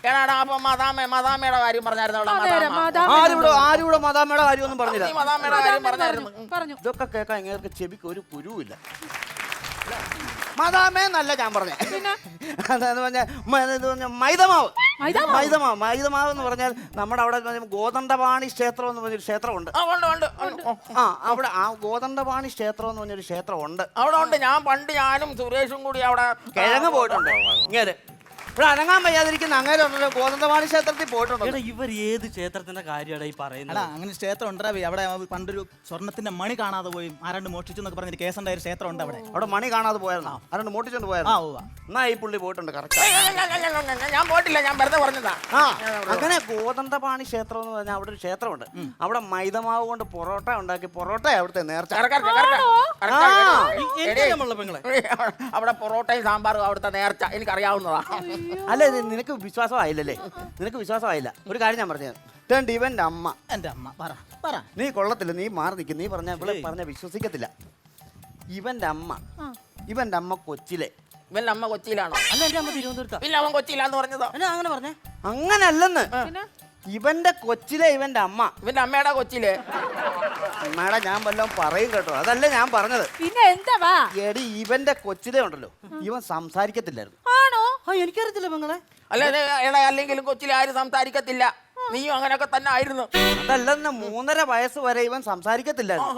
എടാടാ അപ്പൊ മദാമയുടെ കാര്യം പറഞ്ഞായിരുന്നു. ആരുടെ മദാമയുടെ കാര്യമൊന്നും പറഞ്ഞില്ല. മദാമയുടെ കാര്യം പറഞ്ഞായിരുന്നു. പറഞ്ഞു. ഇതൊക്കെ കേൾക്കാൻ ഇങ്ങനെ ചെവിക്ക് ഒരു കുരുവില്ല. മദാമേന്നല്ല ഞാൻ പറഞ്ഞേ. അതെന്ന് പറഞ്ഞാൽ മൈദമാവ്. മൈദമാവ് എന്ന് പറഞ്ഞാൽ നമ്മുടെ അവിടെ ഗോതണ്ടപാണി ക്ഷേത്രം എന്ന് പറഞ്ഞൊരു ക്ഷേത്രമുണ്ട്. ആ അവിടെ ആ ഗോതണ്ടപാണി ക്ഷേത്രം എന്ന് പറഞ്ഞൊരു ക്ഷേത്രമുണ്ട്. അവിടെ ഉണ്ട്. ഞാനും സുരേഷും കൂടി അവിടെ കിഴങ്ങ് പോയിട്ടുണ്ട്. ഇങ്ങനെ ഇവിടെ അനങ്ങാൻ വയ്യാതിരിക്കുന്ന അങ്ങനെ ഗോതണ്ടപാണി ക്ഷേത്രത്തിൽ പോയിട്ടുണ്ട്. എടാ ഇവർ ഏത് ക്ഷേത്രത്തിന്റെ കാര്യമാണ് ഈ പറയുന്നത്? അല്ല അങ്ങനെ ക്ഷേത്രം ഉണ്ടാ അവിടെ പണ്ടൊരു സ്വർണ്ണത്തിന്റെ മണി കാണാതെ പോയി ആരാണ്ട് മോഷ്ടിച്ചു എന്നൊക്കെ പറഞ്ഞൊരു കേസുണ്ടായ ഒരു ക്ഷേത്രം ഉണ്ട് അവിടെ. അവിടെ മണി കാണാതെ പോയായിരുന്നോ? ആരാണ്ട് മോട്ടിച്ചോണ്ട് പോയായിരുന്നു? എന്നാ ഈ പുള്ളി പോയിട്ടുണ്ട് കറക്റ്റ്. ഞാൻ പോയിട്ടില്ല, ഞാൻ വെറുതെ പറഞ്ഞതാ. ആ അങ്ങനെ ഗോതണ്ടപാണി ക്ഷേത്രം എന്ന് പറഞ്ഞാൽ അവിടെ ഒരു ക്ഷേത്രമുണ്ട്. അവിടെ മൈദമാവ് കൊണ്ട് പൊറോട്ട ഉണ്ടാക്കി പൊറോട്ട അവിടുത്തെ നേർച്ച. അവിടെ പൊറോട്ടയും സാമ്പാറും അവിടുത്തെ നേർച്ച എനിക്കറിയാവുന്നതാ. അല്ല നിനക്ക് വിശ്വാസമായില്ലല്ലേ? നിനക്ക് വിശ്വാസമായില്ല. ഒരു കാര്യം ഞാൻ പറഞ്ഞു. ഇവന്റെ അമ്മ, എന്റെ അമ്മ പറ നീ കൊള്ളത്തില്ല, നീ മാറി നിൽക്കും. നീ പറഞ്ഞ വിശ്വസിക്കത്തില്ല. ഇവന്റെ അമ്മ കൊച്ചിലെ. ഇവന്റെ അമ്മ കൊച്ചിയിലാണോ? അല്ല എന്റെ അമ്മ തിരുവനന്തപുരത്താ. പിന്നെ അവൻ കൊച്ചിയിലാന്ന് പറഞ്ഞതോ? അങ്ങനെ പറഞ്ഞേ. അങ്ങനല്ലെന്ന്. ഇവന്റെ കൊച്ചിലെ ഇവന്റെ അമ്മ. ഇവന്റെ അമ്മയുടെ കൊച്ചിയിലെ. അമ്മയുടെ ഞാൻ വല്ലതും പറയും കേട്ടോ. അതല്ല ഞാൻ പറഞ്ഞത്. പിന്നെ എന്താ? എടി ഇവന്റെ കൊച്ചിലെ ഉണ്ടല്ലോ, ഇവൻ സംസാരിക്കത്തില്ലായിരുന്നു. ആണോ? എനിക്കറിയത്തില്ല പെങ്ങളെ. അല്ല അല്ലെങ്കിലും കൊച്ചിലെ ആരും സംസാരിക്കത്തില്ല. നീയും അങ്ങനെയൊക്കെ തന്നെ ആയിരുന്നു. അതല്ലെന്ന് 3.5 വയസ്സ് വരെ ഇവൻ സംസാരിക്കത്തില്ലായിരുന്നു.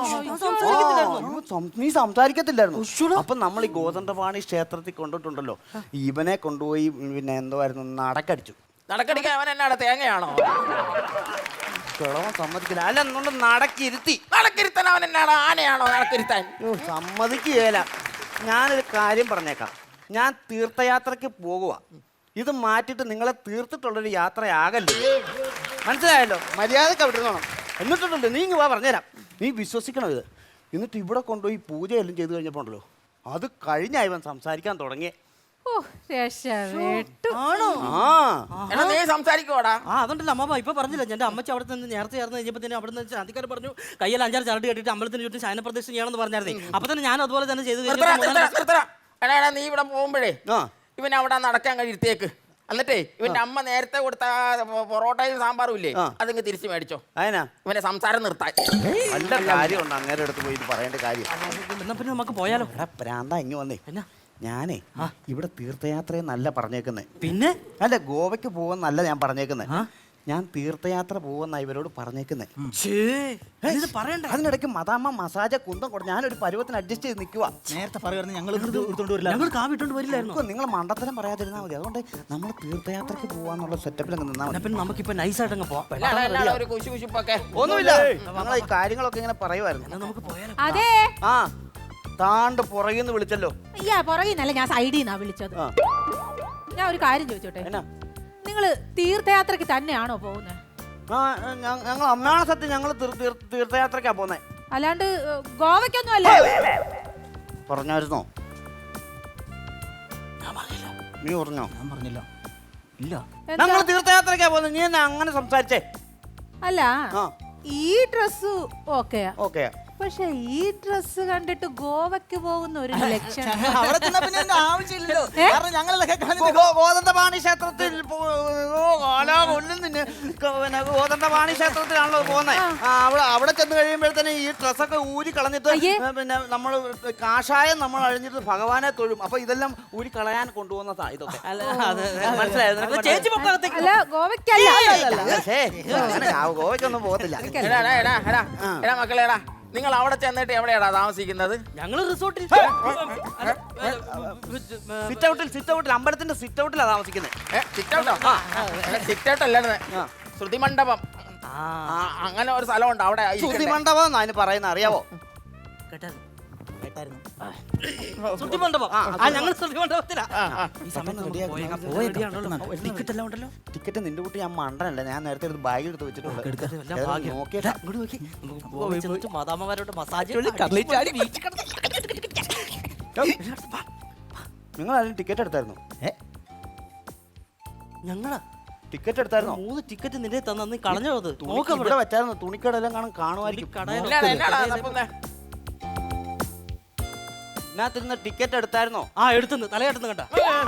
നീ സംസാരിക്കത്തില്ലായിരുന്നു. അപ്പൊ നമ്മൾ ഈ ഗോതണ്ടപാണി ക്ഷേത്രത്തിൽ കൊണ്ടിട്ടുണ്ടല്ലോ, ഇവനെ കൊണ്ടുപോയി പിന്നെ എന്തോയിരുന്നു നടക്കടിച്ചു. നടക്കടിക്കാൻ അവൻ എന്നാണ് തേങ്ങയാണോ? കിളവൻ സമ്മതിക്കില്ല. അല്ല എന്നുകൊണ്ട് നടക്കിരുത്തി. നടക്കിരുത്താൻ അവൻ എന്നാണ് ആനയാണോ നടക്കിരുത്താൻ? സമ്മതിക്കുകയില്ല. ഞാനൊരു കാര്യം പറഞ്ഞേക്കാം. ഞാൻ തീർത്ഥയാത്രയ്ക്ക് പോകുക. ഇത് മാറ്റിയിട്ട് നിങ്ങളെ തീർത്തിട്ടുള്ളൊരു യാത്രയാകല്ലോ. മനസ്സിലായല്ലോ? മര്യാദക്ക് അവിടെ ഇരുന്നോണം. എന്നിട്ടുണ്ടല്ലോ നീ ഇങ്ങ് വാ പറഞ്ഞുതരാം. നീ വിശ്വസിക്കണം ഇത്. എന്നിട്ട് ഇവിടെ കൊണ്ടുപോയി പൂജയെല്ലാം ചെയ്ത് കഴിഞ്ഞപ്പോൾ ഉണ്ടല്ലോ, അത് കഴിഞ്ഞ ഇവൻ സംസാരിക്കാൻ തുടങ്ങിയേ. ആണോ? നീ സംസാരിക്കോടാ? അതുണ്ടല്ലോ അമ്മ ഇപ്പൊ പറഞ്ഞില്ല. എന്റെ അമ്മച്ചി അവിടെ നിന്ന് നേരത്തെ ചേർന്ന് കഴിഞ്ഞപ്പോ തന്നെ അവിടെ നിന്ന് ശാന്തിക്കാർ പറഞ്ഞു കയ്യിൽ 5-6 ചരട് കെട്ടിട്ട് അമ്പലത്തിന് ചുറ്റും ശയന പ്രദക്ഷിണം ചെയ്യണമെന്ന് പറഞ്ഞായിരുന്നേ. അപ്പൊ തന്നെ ഞാൻ അതുപോലെ തന്നെ ചെയ്ത് നീ ഇവിടെ പോകുമ്പോഴേ ഇവൻ അവിടെ നടക്കാൻ കഴിയത്തേക്ക്. എന്നിട്ടേ ഇവന്റെ അമ്മ നേരത്തെ കൊടുത്ത പൊറോട്ടയും സാമ്പാറും ഇല്ലേ, അതിങ്ങ് തിരിച്ചു മേടിച്ചോ. അതിനാ ഇവനെ സംസാരം നിർത്താൻ. നല്ല കാര്യമുണ്ട് അങ്ങനെ അടുത്ത് പോയി പറയേണ്ട കാര്യം. എന്നാ പിന്നെ നമുക്ക് പോയാലോ? പ്രാന്ത ഇങ്ങ് വന്നേ. ഞാനേ ഇവിടെ തീർത്ഥയാത്രയെന്നല്ല പറഞ്ഞേക്കുന്നേ. പിന്നെ അല്ല ഗോവയ്ക്ക് പോകുന്നല്ല ഞാൻ പറഞ്ഞേക്കുന്നേ. ഞാൻ തീർത്ഥയാത്ര പോകുന്ന ഇവരോട് പറഞ്ഞേക്കുന്നേ. പറയണ്ട. അതിനിടയ്ക്ക് മദാമ്മ മസാജ കുന്തം കൊടുത്ത് ഞാനൊരു പരുവത്തിന് അഡ്ജസ്റ്റ് ചെയ്ത് നിൽക്കുക. നേരത്തെ പറയുന്നത് ഞങ്ങൾ എടുത്തോണ്ട് വരില്ല. ഞങ്ങൾ കാവിട്ടോണ്ട് വരില്ലായിരുന്നു. നിങ്ങൾ മണ്ടത്തരം പറയാതിരുന്നാൽ മതി. അതുകൊണ്ട് നമ്മൾ തീർത്ഥയാത്രയ്ക്ക് പോവാന്നുള്ള സെറ്റപ്പിൽ അങ്ങ് നിന്നാൽ മതി. പിന്നെ നമുക്കിപ്പോ നൈസായിട്ട് അങ്ങ് പോവാം. ഒരു കുശുകുശുപ്പൊക്കെ ഒന്നുമില്ല. ഞങ്ങൾ ഈ കാര്യങ്ങളൊക്കെ ഇങ്ങനെ പറയുമായിരുന്നു. നമുക്ക് പോയാലോ? അതെ. ആ താണ്ട് പുറകിന്ന് വിളിച്ചല്ലോ. അയ്യാ പുറകിന്നല്ല, ഞാൻ സൈഡിൽ നിന്നാ വിളിച്ചത്. ഞാൻ ഒരു കാര്യം ചോദിച്ചോട്ടെ? നിങ്ങള് തീർത്ഥയാത്രക്ക് തന്നെയാണോ പോകുന്നത്? ഞങ്ങൾ അമ്മയാണ് സത്യം. ഞങ്ങൾ തീർത്ഥയാത്രക്കാ പോന്നെ, അല്ലാണ്ട് ഗോവയ്ക്കൊന്നും അല്ലേ? പറഞ്ഞായിരുന്നോ? നീ പറഞ്ഞോ? ഞാൻ പറഞ്ഞില്ല. ഇല്ല. ഞങ്ങൾ തീർത്ഥയാത്രക്കാ പോകുന്നത്. നീ എന്നാ അങ്ങനെ സംസാരിച്ചേ? അല്ല ഈ ഡ്രസ് ഓക്കെയാ. ഓക്കെയാ. പക്ഷെ ഈ ഡ്രസ് കണ്ടിട്ട് ഗോവയ്ക്ക് പോകുന്ന ഒരു ലക്ഷണം. അവിടെ ചെന്നാ പിന്നെ എന്റെ ആവശ്യമില്ലല്ലോ. കാരണം ഞങ്ങളൊക്കെ ഗോതണ്ടപാണി ക്ഷേത്രത്തിൽ ഗോതണ്ടപാണി ക്ഷേത്രത്തിലാണല്ലോ പോകുന്നത്. അവിടെ ചെന്ന് കഴിയുമ്പോഴത്തേന് ഈ ഡ്രസ്സൊക്കെ ഊരി കളഞ്ഞിട്ട് പിന്നെ നമ്മൾ കാഷായം നമ്മൾ അഴിഞ്ഞിട്ട് ഭഗവാനെ തൊഴും. അപ്പൊ ഇതെല്ലാം ഊരി കളയാൻ കൊണ്ടുപോകുന്നതാ ഇതൊക്കെ. മനസ്സിലായത്? അല്ല ഗോവയ്ക്കല്ല. ഗോവയ്ക്കൊന്നും പോകത്തില്ല. മക്കളേടാ നിങ്ങൾ അവിടെ ചെന്നിട്ട് എവിടെയാടാ താമസിക്കുന്നത്? ഞങ്ങൾ റിസോർട്ടിൽ സിറ്റ് ഔട്ടിൽ അമ്പലത്തിന്റെ സിറ്റ് ഔട്ടിലാണ് താമസിക്കുന്നത്. സിറ്റ് ഔട്ട് അല്ലായിരുന്നു, ശ്രുതി മണ്ഡപം. അങ്ങനെ ഒരു സ്ഥലമുണ്ട് അവിടെ. ശ്രുതി മണ്ഡപം എന്നാ അതിന് പറയുന്നത് അറിയാവോ? കേട്ടായിരുന്നു. ശ്രുതി മണ്ഡപം. ഞങ്ങൾ ശ്രുതി മണ്ഡപത്തിലാ. ടിക്കറ്റ് നിന്റെ കുട്ടി ഞാൻ മണ്ടനല്ല. ഞാൻ നേരത്തെ ഒരു ബാഗ് എടുത്ത് വെച്ചിട്ടുണ്ട്. നോക്കിയിട്ട് മദാമ്മമാരോട് മസാജ് നിങ്ങൾ ആരും ടിക്കറ്റ് എടുത്തായിരുന്നു? ഞങ്ങളാ ടിക്കറ്റ് എടുത്തായിരുന്നോ? 3 ടിക്കറ്റ് നിന്റെ തന്ന നീ കളഞ്ഞോ അത്? നോക്ക് ഇവിടെ വെച്ചായിരുന്നു. തുണിക്കടെല്ലാം കാണുമായിരിക്കും. ഇതിനകത്തിരുന്ന ടിക്കറ്റ് എടുത്തായിരുന്നോ? ആ എടുത്തുന്നു തലയെടുത്ത് കണ്ട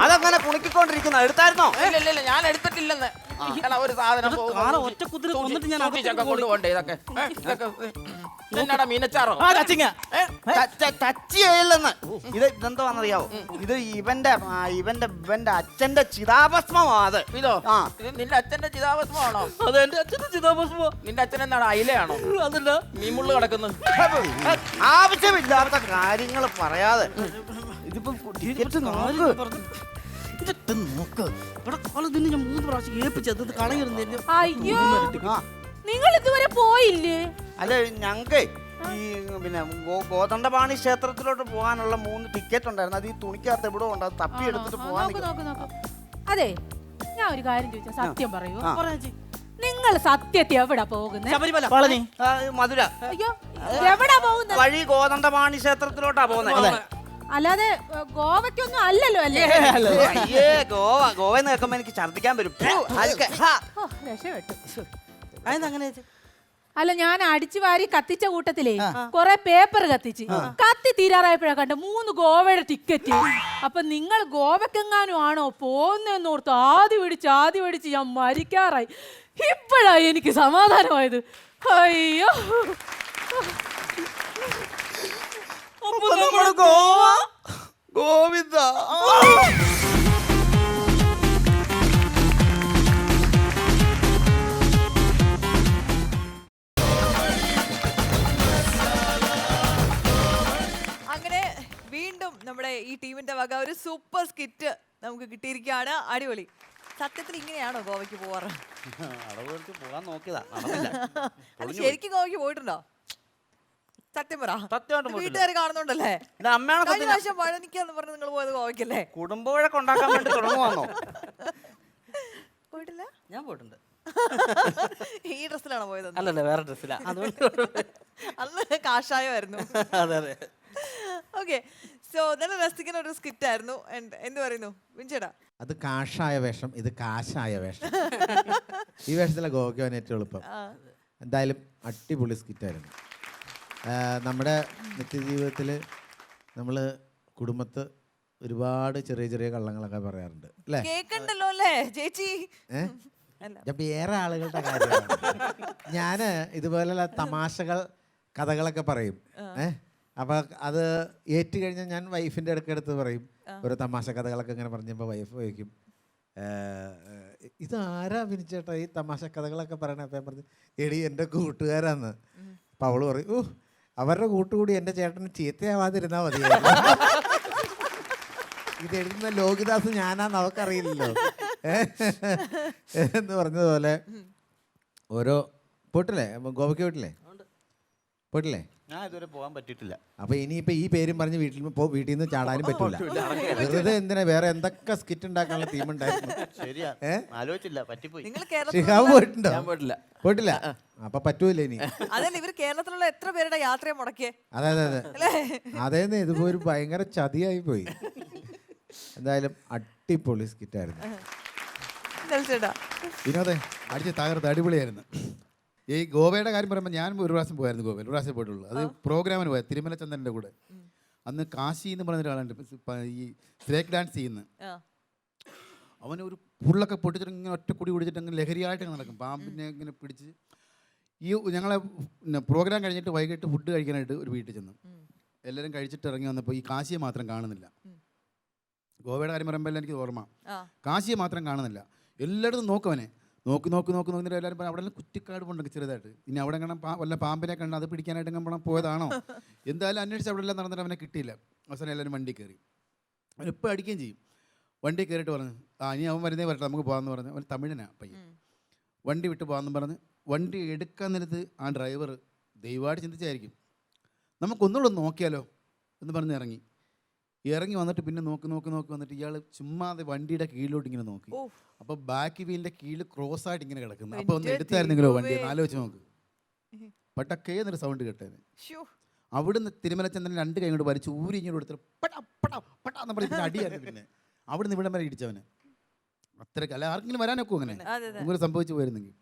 അതങ്ങനെ കുണിക്കൊണ്ടിരിക്കുന്ന എടുത്തായിരുന്നോ? ഇല്ല ഞാൻ എടുത്തിട്ടില്ലെന്ന്. ഒരു സാധനം കാള ഒറ്റ കുതിര കൊന്നിട്ട് ഞാൻ അകത്തേക്ക് കൊണ്ടുപോണ്ടേ ഇതൊക്കെ എന്നാടാ മീനച്ചാറോ? ടച്ചില്ലെന്ന്. ഇതെന്തോന്നറിയാവോ? ഇത് ഇവന്റെ അച്ഛന്റെ ചിതാഭസ്മമാ അത്. ഇതോ? ആ. ഇത് നിന്റെ അച്ഛന്റെ ചിതാഭസ്മമാണോ? അത് എന്റെ അച്ഛന്റെ ചിതാഭസ്മോ? നിന്റെ അച്ഛൻ എന്താണ്, അയിലയാണോ? അതല്ല മീമുള്ളു കിടക്കുന്നു. ആവശ്യമില്ലാത്ത കാര്യങ്ങൾ പറയാതെ ഇതിപ്പോ ടിക്കറ്റ് നോക്ക്. ഇതൊക്കെ നോക്ക്. ഇവിടെ കാലം തന്നെ ഞാൻ 3 പ്രാവശ്യം ഏൽപ്പിച്ചത് ഇത് കളയരുന്നില്ല. അയ്യോ ആ. നിങ്ങൾ ഇതുവരെ പോയില്ലേ? അല്ല ഞങ്ങൾക്ക് ഈ പിന്നെ കോതണ്ടപാണി ക്ഷേത്രത്തിലോട്ട് പോകാനുള്ള 3 ടിക്കറ്റ് ഉണ്ടായിരുന്നു. അത് ഈ തുണിക്കകത്ത് എവിടെ ഉണ്ട്, അത് തപ്പി എടുത്തിട്ട് പോകാൻ നോക്ക്. അതെ, ഞാൻ ഒരു കാര്യം ചോദിച്ചാ സത്യം പറയൂ. ആ. നിങ്ങൾ സത്യത്തെ എവിടാ പോകുന്നത്? ശബരിമല പളനി മധുര അയ്യോ, എവിടാ പോകുന്നത്? വഴി കോതണ്ടപാണി ക്ഷേത്രത്തിലോട്ടാ പോകുന്നത്. അല്ലാതെ ഗോവയ്ക്കൊന്നും അല്ലല്ലോ അല്ലേ? അയ്യേ ഗോവന്ന് കേൾക്കുമ്പോ എനിക്ക് ഛർദിക്കാൻ വരും. ഓ, രക്ഷപ്പെട്ടു. അതെന്താ? അല്ല, ഞാൻ അടിച്ചു വാരി കത്തിച്ച കൂട്ടത്തിലേ കൊറേ പേപ്പർ കത്തിച്ച് കത്തി തീരാറായപ്പോഴാ കണ്ട 3 ഗോവയുടെ ടിക്കറ്റ്. അപ്പൊ നിങ്ങൾ ഗോവക്കെങ്ങാനും ആണോ പോകുന്നോർത്ത് ആദ്യ പിടിച്ച് ഞാൻ മരിക്കാറായി. ഇപ്പോഴാ എനിക്ക് സമാധാനമായത്. അയ്യോ, ഗോവിന്ദ അങ്ങനെ വീണ്ടും നമ്മുടെ ഈ ടീമിന്റെ വക ഒരു സൂപ്പർ സ്കിറ്റ് നമുക്ക് കിട്ടിയിരിക്കുകയാണ്. അടിപൊളി. സത്യത്തിൽ ഇങ്ങനെയാണോ ഗോവയ്ക്ക് പോവാറ്? പോകാൻ നോക്കിയതാ, നടന്നില്ല. അല്ല, ശരിക്കും ഗോവയ്ക്ക് പോയിട്ടുണ്ടോ? സത്യം പറ. സത്യമായിട്ടും പോയിട്ടില്ല. വീട്ടുകാർ കാണുന്നുണ്ടല്ലേ? ഇത് അമ്മയാണ് കഴിഞ്ഞ സത്യം. പ്രാവശ്യം പഴനിക്കാന്ന് പറഞ്ഞ് നിങ്ങൾ പോയത് ഗോവയ്ക്കല്ലേ? കുടുംബവഴക്ക് ഉണ്ടാക്കാൻ വേണ്ടി തുടങ്ങുവാന്നോ? പോയിട്ടില്ല. ഞാൻ പോയിട്ടുണ്ട്. ഈ ഡ്രസ്സിലാണോ പോയത്? അല്ലല്ല, വേറെ ഡ്രസ്സിലാ. അതുകൊണ്ട് അന്ന് കാഷായമായിരുന്നു. അതെ. ഓക്കെ, സോ നല്ല രസിക്കുന്ന ഒരു സ്കിറ്റ് ആയിരുന്നു. എന്ത് പറയുന്നു വിൻചേട്ടാ? അത് കാഷായ വേഷം, ഇത് കാശായ വേഷം. ഈ വേഷത്തിലെ ഗോവയ്ക്ക് പോകാൻ ഏറ്റവും എളുപ്പം. എന്തായാലും അടിപൊളി സ്കിറ്റായിരുന്നു. നമ്മുടെ നിത്യജീവിതത്തിൽ നമ്മൾ കുടുംബത്ത് ഒരുപാട് ചെറിയ ചെറിയ കള്ളങ്ങളൊക്കെ പറയാറുണ്ട് അല്ലേ? കേക്കണ്ടല്ലോ അല്ലേ ചേച്ചി? വേറെ ആളുകളുടെ കാര്യമാണ്. ഞാൻ ഇതുപോലെയുള്ള തമാശകൾ കഥകളൊക്കെ പറയും. അപ്പോൾ അത് ഏറ്റു കഴിഞ്ഞാൽ ഞാൻ വൈഫിൻ്റെ അടുത്ത് പറയും. ഓരോ തമാശ കഥകളൊക്കെ ഇങ്ങനെ പറഞ്ഞപ്പോൾ വൈഫ് ചോദിക്കും, ഇതാരാ വിനിച്ചേട്ടാ ഈ തമാശ കഥകളൊക്കെ പറയണേ? അപ്പം ഞാൻ പറഞ്ഞു, എടി എൻ്റെ കൂട്ടുകാരാന്ന്. അപ്പം അവള് പറയും, ഓ അവരുടെ കൂട്ടുകൂടി എൻ്റെ ചേട്ടന് ചീത്തയാവാതിരുന്നാൽ മതിയായിരുന്നു. ഇത് എഴുതുന്ന ലോകിദാസ് ഞാനാന്ന് അവക്കറിയില്ലല്ലോ എന്ന് പറഞ്ഞതുപോലെ ഓരോ പോയിട്ടില്ലേ? ഗോവയ്ക്ക് പോയിട്ടില്ലേ? ഞാൻ ഇതുവരെ പോകാൻ പറ്റിയിട്ടില്ല. അപ്പൊ ഇനിയിപ്പോ ഈ പേരും പറഞ്ഞ് വീട്ടിൽ നിന്ന് ചാടാനും പറ്റൂല. വെറുതെ എന്തിനാ വേറെ എന്തൊക്കെ സ്കിറ്റ് ഉണ്ടാക്കാനുള്ള ടീം ഉണ്ടായിരുന്നു. ശരിയാ, ആലോചിച്ചില്ല, പറ്റിപ്പോയി. ഷിഹാബ് പോയിട്ടുണ്ടോ? പോയിട്ടില്ല. അപ്പൊ പറ്റൂല ഇനി. അതല്ല, ഇവര് കേരളത്തിലുള്ള എത്ര പേരുടെ യാത്രയെ മുടക്കിയേ? അതേന്ന് ഇതിപ്പോ ഒരു ഭയങ്കര ചതിയായി പോയി. എന്തായാലും അടിപൊളി സ്കിറ്റായിരുന്നു. വിനോദേ അടിച്ച് തകർത്ത് അടിപൊളിയായിരുന്നു. ഈ ഗോവയുടെ കാര്യം പറയുമ്പോൾ ഞാൻ ഒരു പ്രാവശ്യം പോയായിരുന്നു. ഗോവയിൽ ഒരു പ്രാവശ്യം പോയിട്ടുള്ളൂ. അത് പ്രോഗ്രാമിന് പോയത് തിരുമല ചന്ദ്രൻ്റെ കൂടെ. അന്ന് കാശി എന്ന് പറഞ്ഞ ഒരാളുണ്ട് ഈ സ്നേക്ക് ഡാൻസ് ചെയ്യുന്നത്. അവന് ഒരു പുള്ളൊക്കെ പൊട്ടിച്ചിട്ട് ഇങ്ങനെ ഒറ്റ കുടി കുടിച്ചിട്ട് അങ്ങനെ ലഹരിയായിട്ട് നടക്കും. പാമ്പിനെ ഇങ്ങനെ പിടിച്ച് ഈ ഞങ്ങളെ പ്രോഗ്രാം കഴിഞ്ഞിട്ട് വൈകിട്ട് ഫുഡ് കഴിക്കാനായിട്ട് ഒരു വീട്ടിൽ ചെന്നു. എല്ലാവരും കഴിച്ചിട്ട് ഇറങ്ങി വന്നപ്പോൾ ഈ കാശിയെ മാത്രം കാണുന്നില്ല. ഗോവയുടെ കാര്യം പറയുമ്പോൾ എനിക്ക് ഓർമ്മ, കാശിയെ മാത്രം കാണുന്നില്ല. എല്ലായിടത്തും നോക്കവനെ നോക്കി എല്ലാവരും അവിടെ എല്ലാം കുറ്റിക്കാട് പോകണ്ടെങ്കിൽ ചെറുതായിട്ട്. ഇനി അവിടെ കാണാൻ വല്ല പാമ്പിനെ കണ്ട് അത് പിടിക്കാനായിട്ട് എങ്ങനെ പോയതാണോ? എന്തായാലും അന്വേഷിച്ച് അവിടെ എല്ലാം നടന്നിട്ട് അവനെ കിട്ടിയില്ല. അവസാനം എല്ലാവരും വണ്ടി കയറി. അവൻ എപ്പോൾ അടിക്കുകയും ചെയ്യും. വണ്ടി കയറിയിട്ട് പറഞ്ഞു, ഇനി അവൻ വരുന്നേ വരട്ടെ നമുക്ക് പോകാമെന്ന് പറഞ്ഞു. അവൻ തമിഴനാണ് പയ്യൻ. വണ്ടി വിട്ട് പോകാമെന്ന് പറഞ്ഞ് വണ്ടി എടുക്കാൻ നേരത്ത് ആ ഡ്രൈവർ ദൈവമായിട്ട് ചിന്തിച്ചായിരിക്കും, നമുക്കൊന്നുകൂടെ നോക്കിയാലോ എന്ന് പറഞ്ഞ് ഇറങ്ങി വന്നിട്ട് പിന്നെ നോക്കി വന്നിട്ട് ഇയാൾ ചുമ്മാതെ വണ്ടിയുടെ കീഴിലോട്ട് ഇങ്ങനെ നോക്കി. അപ്പോൾ ബാക്ക് വീലിൻ്റെ കീഴിൽ ക്രോസ് ആയിട്ട് ഇങ്ങനെ കിടക്കുന്നു. അപ്പോൾ ഒന്ന് എടുത്തായിരുന്നെങ്കിലോ വണ്ടി, ആലോചിച്ച് നോക്ക്. പട്ടക്കേ എന്നൊരു സൗണ്ട് കേട്ടേന്. അവിടുന്ന് തിരുമലച്ചന്ദ്രൻ 2 കൈ കൊണ്ട് വലിച്ച് ഊരി ഇങ്ങോട്ട് കൊടുത്തിട്ട് പടാ പടാ പടാ എന്ന് പറഞ്ഞ് പിന്നെ അടിയായിരുന്നു. പിന്നെ അവിടുന്ന് ഇവിടം വരെ ഇടിച്ചവന്. അത്രയ്ക്ക് അല്ല ആർക്കെങ്കിലും വരാനൊക്കെ അങ്ങനെ അങ്ങനെ സംഭവിച്ചു പോയിരുന്നെങ്കിൽ.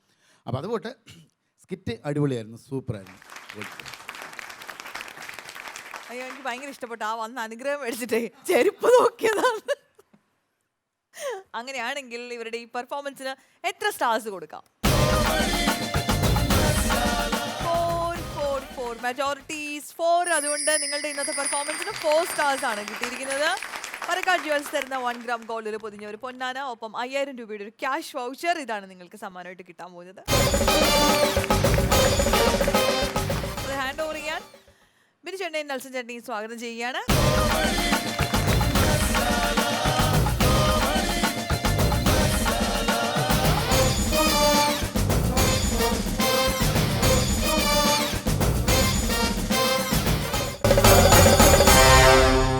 അപ്പോൾ അതുപോട്ടെ സ്കിറ്റ് അടിപൊളിയായിരുന്നു, സൂപ്പറായിരുന്നു. അയ്യോ എനിക്ക് ഭയങ്കര ഇഷ്ടപ്പെട്ടു. ആ വന്ന അനുഗ്രഹം മേടിച്ചിട്ടേ ചെരുപ്പ് നോക്കിയതാണ്. അങ്ങനെയാണെങ്കിൽ ഇവരുടെ ഈ പെർഫോമൻസിന് എത്ര സ്റ്റാർസ് കൊടുക്കാം? 4 മെജോറിറ്റീസ് 4. അതുകൊണ്ട് നിങ്ങളുടെ ഇന്നത്തെ പെർഫോമൻസിന് 4 സ്റ്റാർസ് ആണ് കിട്ടിയിരിക്കുന്നത്. പാലക്കാട് ജ്വൽസ് തരുന്ന 1 ഗ്രാം ഗോൾഡിൽ പൊതിഞ്ഞ ഒരു പൊന്നാന, ഒപ്പം 5000 രൂപയുടെ ഒരു ക്യാഷ് വൗച്ചർ. ഇതാണ് നിങ്ങൾക്ക് സമ്മാനമായിട്ട് കിട്ടാൻ പോകുന്നത്. ഹാൻഡ് ഓവർ ചെയ്യാൻ ബിനു ചേട്ടനെയും നെൽസൺ ചേട്ടനെയും സ്വാഗതം ചെയ്യുകയാണ്.